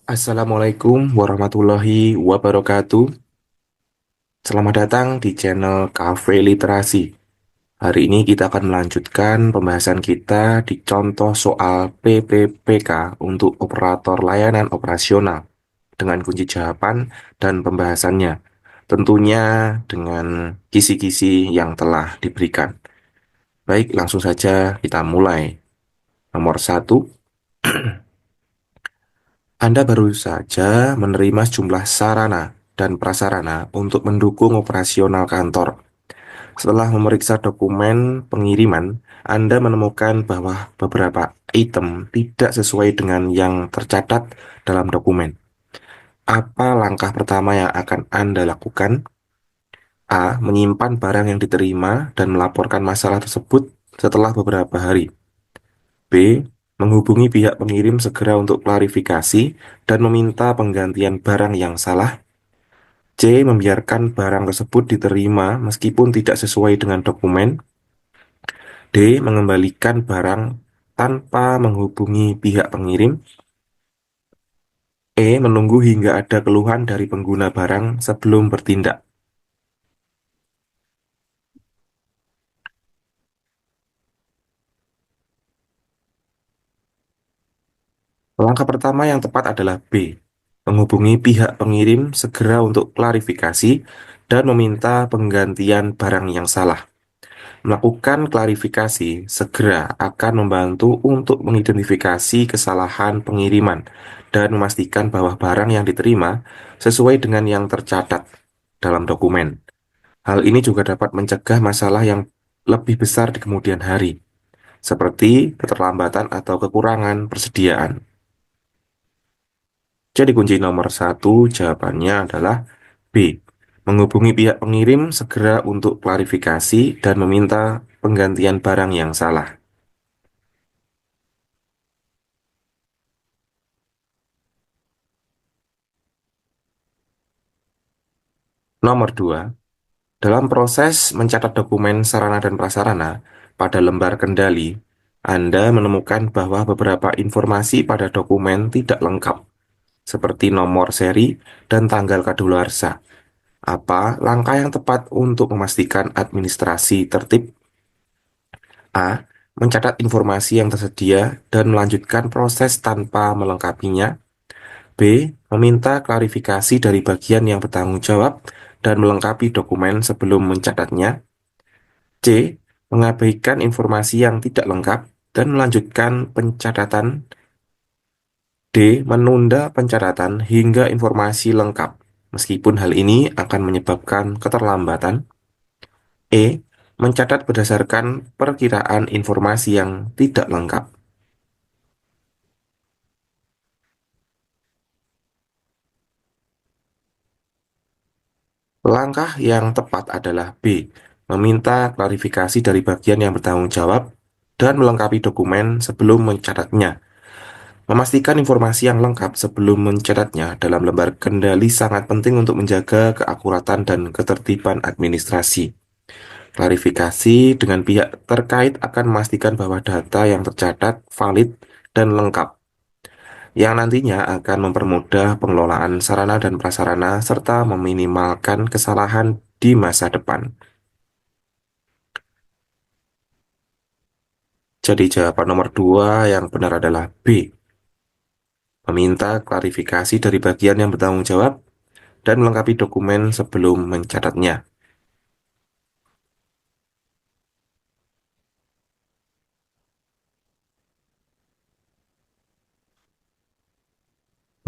Assalamualaikum warahmatullahi wabarakatuh. Selamat datang di channel Cafe Literasi. Hari ini kita akan melanjutkan pembahasan kita di contoh soal PPPK untuk operator layanan operasional dengan kunci jawaban dan pembahasannya. Tentunya dengan kisi-kisi yang telah diberikan. Baik, langsung saja kita mulai. Nomor satu, Anda baru saja menerima sejumlah sarana dan prasarana untuk mendukung operasional kantor. Setelah memeriksa dokumen pengiriman, Anda menemukan bahwa beberapa item tidak sesuai dengan yang tercatat dalam dokumen. Apa langkah pertama yang akan Anda lakukan? A. Menyimpan barang yang diterima dan melaporkan masalah tersebut setelah beberapa hari. B. Menghubungi pihak pengirim segera untuk klarifikasi dan meminta penggantian barang yang salah. C. Membiarkan barang tersebut diterima meskipun tidak sesuai dengan dokumen. D. Mengembalikan barang tanpa menghubungi pihak pengirim. E. Menunggu hingga ada keluhan dari pengguna barang sebelum bertindak. Langkah pertama yang tepat adalah B. Menghubungi pihak pengirim segera untuk klarifikasi dan meminta penggantian barang yang salah. Melakukan klarifikasi segera akan membantu untuk mengidentifikasi kesalahan pengiriman dan memastikan bahwa barang yang diterima sesuai dengan yang tercatat dalam dokumen. Hal ini juga dapat mencegah masalah yang lebih besar di kemudian hari, seperti keterlambatan atau kekurangan persediaan. Jadi kunci nomor satu jawabannya adalah B. Menghubungi pihak pengirim segera untuk klarifikasi dan meminta penggantian barang yang salah. Nomor 2. Dalam proses mencatat dokumen sarana dan prasarana pada lembar kendali, Anda menemukan bahwa beberapa informasi pada dokumen tidak lengkap, seperti nomor seri dan tanggal kadaluarsa. Apa langkah yang tepat untuk memastikan administrasi tertib? A. Mencatat informasi yang tersedia dan melanjutkan proses tanpa melengkapinya. B. Meminta klarifikasi dari bagian yang bertanggung jawab dan melengkapi dokumen sebelum mencatatnya. C. Mengabaikan informasi yang tidak lengkap dan melanjutkan pencatatan. D. Menunda pencatatan hingga informasi lengkap, meskipun hal ini akan menyebabkan keterlambatan. E. Mencatat berdasarkan perkiraan informasi yang tidak lengkap. Langkah yang tepat adalah B. Meminta klarifikasi dari bagian yang bertanggung jawab dan melengkapi dokumen sebelum mencatatnya. Memastikan informasi yang lengkap sebelum mencatatnya dalam lembar kendali sangat penting untuk menjaga keakuratan dan ketertiban administrasi. Klarifikasi dengan pihak terkait akan memastikan bahwa data yang tercatat valid dan lengkap, yang nantinya akan mempermudah pengelolaan sarana dan prasarana serta meminimalkan kesalahan di masa depan. Jadi jawaban nomor 2 yang benar adalah B. Meminta klarifikasi dari bagian yang bertanggung jawab dan melengkapi dokumen sebelum mencatatnya.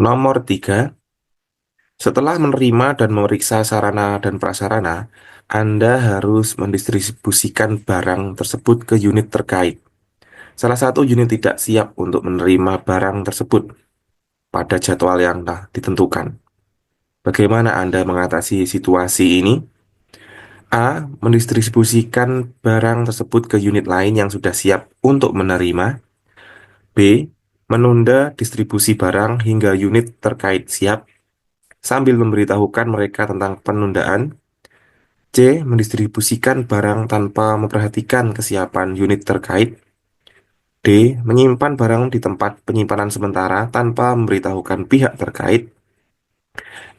Nomor 3, setelah menerima dan memeriksa sarana dan prasarana, Anda harus mendistribusikan barang tersebut ke unit terkait. Salah satu unit tidak siap untuk menerima barang tersebut pada jadwal yang telah ditentukan. Bagaimana Anda mengatasi situasi ini? A. Mendistribusikan barang tersebut ke unit lain yang sudah siap untuk menerima. B. Menunda distribusi barang hingga unit terkait siap sambil memberitahukan mereka tentang penundaan. C. Mendistribusikan barang tanpa memperhatikan kesiapan unit terkait. D. Menyimpan barang di tempat penyimpanan sementara tanpa memberitahukan pihak terkait.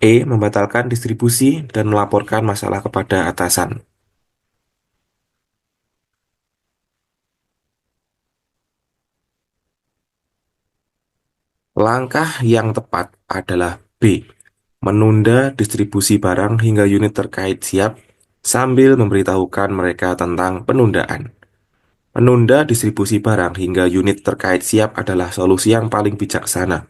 E. Membatalkan distribusi dan melaporkan masalah kepada atasan. Langkah yang tepat adalah B. Menunda distribusi barang hingga unit terkait siap sambil memberitahukan mereka tentang penundaan. Menunda distribusi barang hingga unit terkait siap adalah solusi yang paling bijaksana,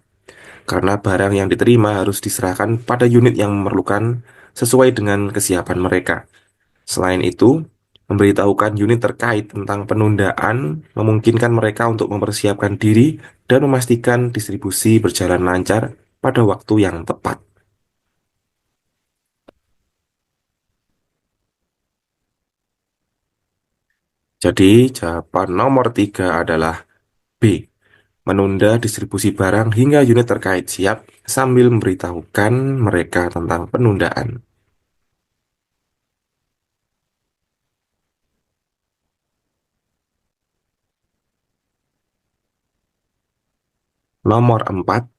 karena barang yang diterima harus diserahkan pada unit yang memerlukan sesuai dengan kesiapan mereka. Selain itu, memberitahukan unit terkait tentang penundaan memungkinkan mereka untuk mempersiapkan diri dan memastikan distribusi berjalan lancar pada waktu yang tepat. Jadi, jawaban nomor 3 adalah B. Menunda distribusi barang hingga unit terkait siap sambil memberitahukan mereka tentang penundaan. Nomor 4,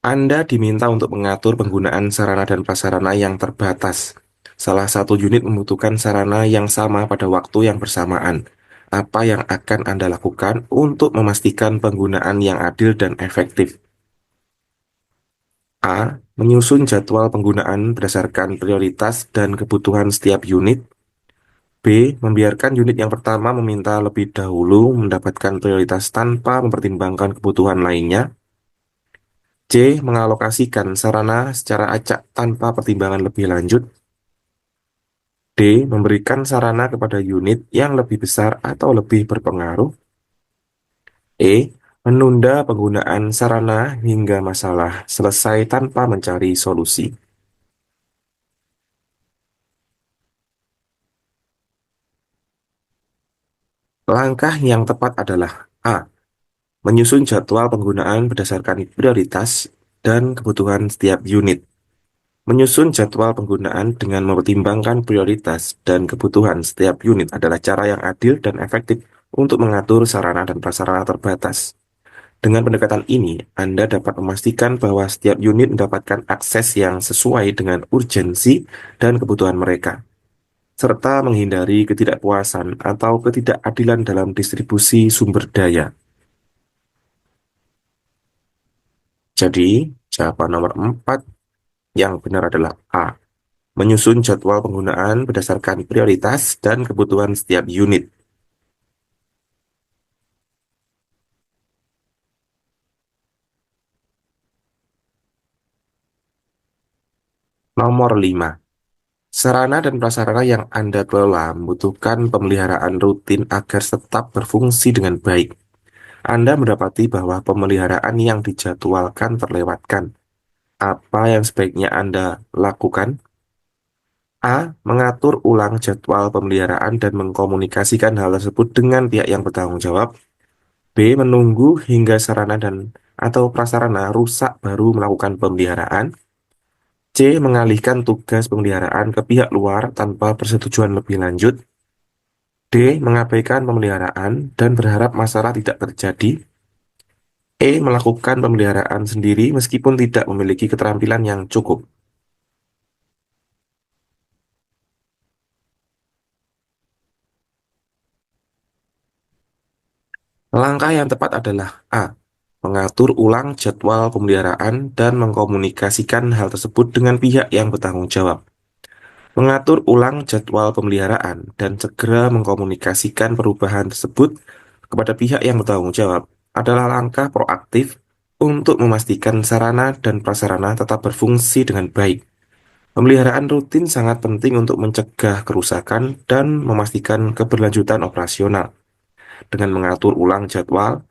Anda diminta untuk mengatur penggunaan sarana dan prasarana yang terbatas. Salah satu unit membutuhkan sarana yang sama pada waktu yang bersamaan. Apa yang akan Anda lakukan untuk memastikan penggunaan yang adil dan efektif? A. Menyusun jadwal penggunaan berdasarkan prioritas dan kebutuhan setiap unit. B. Membiarkan unit yang pertama meminta lebih dahulu mendapatkan prioritas tanpa mempertimbangkan kebutuhan lainnya. C. Mengalokasikan sarana secara acak tanpa pertimbangan lebih lanjut. D. Memberikan sarana kepada unit yang lebih besar atau lebih berpengaruh. E. Menunda penggunaan sarana hingga masalah selesai tanpa mencari solusi. Langkah yang tepat adalah A. Menyusun jadwal penggunaan berdasarkan prioritas dan kebutuhan setiap unit. Menyusun jadwal penggunaan dengan mempertimbangkan prioritas dan kebutuhan setiap unit adalah cara yang adil dan efektif untuk mengatur sarana dan prasarana terbatas. Dengan pendekatan ini, Anda dapat memastikan bahwa setiap unit mendapatkan akses yang sesuai dengan urgensi dan kebutuhan mereka, serta menghindari ketidakpuasan atau ketidakadilan dalam distribusi sumber daya. Jadi, jawaban nomor 4 yang benar adalah A. Menyusun jadwal penggunaan berdasarkan prioritas dan kebutuhan setiap unit. Nomor 5. Sarana dan prasarana yang Anda kelola membutuhkan pemeliharaan rutin agar tetap berfungsi dengan baik. Anda mendapati bahwa pemeliharaan yang dijadwalkan terlewatkan. Apa yang sebaiknya Anda lakukan? A. Mengatur ulang jadwal pemeliharaan dan mengkomunikasikan hal tersebut dengan pihak yang bertanggung jawab. B. Menunggu hingga sarana dan atau prasarana rusak baru melakukan pemeliharaan. C. Mengalihkan tugas pemeliharaan ke pihak luar tanpa persetujuan lebih lanjut. D. Mengabaikan pemeliharaan dan berharap masalah tidak terjadi. E. Melakukan pemeliharaan sendiri meskipun tidak memiliki keterampilan yang cukup. Langkah yang tepat adalah A. Mengatur ulang jadwal pemeliharaan dan mengkomunikasikan hal tersebut dengan pihak yang bertanggung jawab. Mengatur ulang jadwal pemeliharaan dan segera mengkomunikasikan perubahan tersebut kepada pihak yang bertanggung jawab adalah langkah proaktif untuk memastikan sarana dan prasarana tetap berfungsi dengan baik. Pemeliharaan rutin sangat penting untuk mencegah kerusakan dan memastikan keberlanjutan operasional. Dengan mengatur ulang jadwal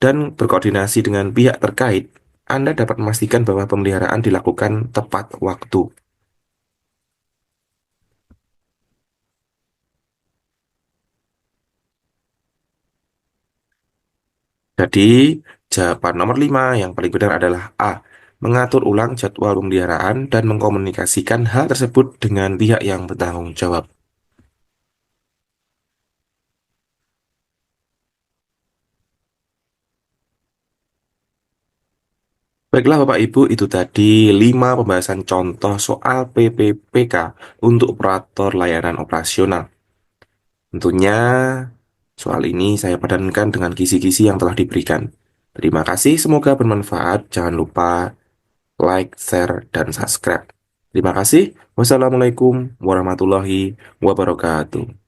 dan berkoordinasi dengan pihak terkait, Anda dapat memastikan bahwa pemeliharaan dilakukan tepat waktu. Jadi, jawaban nomor 5 yang paling benar adalah A. Mengatur ulang jadwal pemeliharaan dan mengkomunikasikan hal tersebut dengan pihak yang bertanggung jawab. Baiklah Bapak Ibu, itu tadi 5 pembahasan contoh soal PPPK untuk operator layanan operasional. Tentunya soal ini saya padankan dengan kisi-kisi yang telah diberikan. Terima kasih, semoga bermanfaat. Jangan lupa like, share, dan subscribe. Terima kasih. Wassalamualaikum warahmatullahi wabarakatuh.